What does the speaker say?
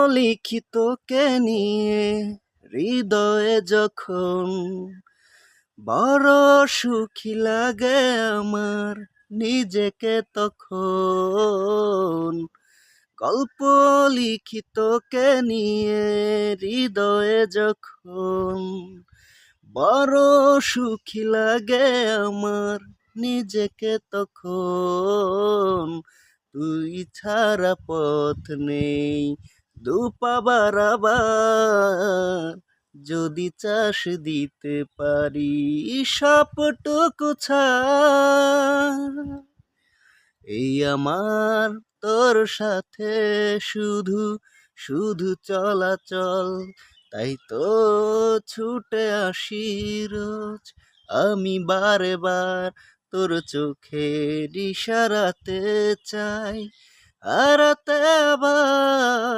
লিখিতকে নিয়ে হৃদয়ে যখন বড় সুখী লাগে আমার নিজেকে তখন। গল্প লিখিতকে নিয়ে হৃদয়ে যখন বড় সুখী লাগে আমার নিজেকে তখন। তুই ছাড়া পথ নেই দুপা বাড়াবার, যদি চাষ দিতে পারি সবটুকু ছাড়। এই আমার তোর সাথে শুধু শুধু চলাচল, তাই তো ছুটে আসি রোজ আমি বারে বার তোর চোখের ইশারাতে চাই হারাতে আবার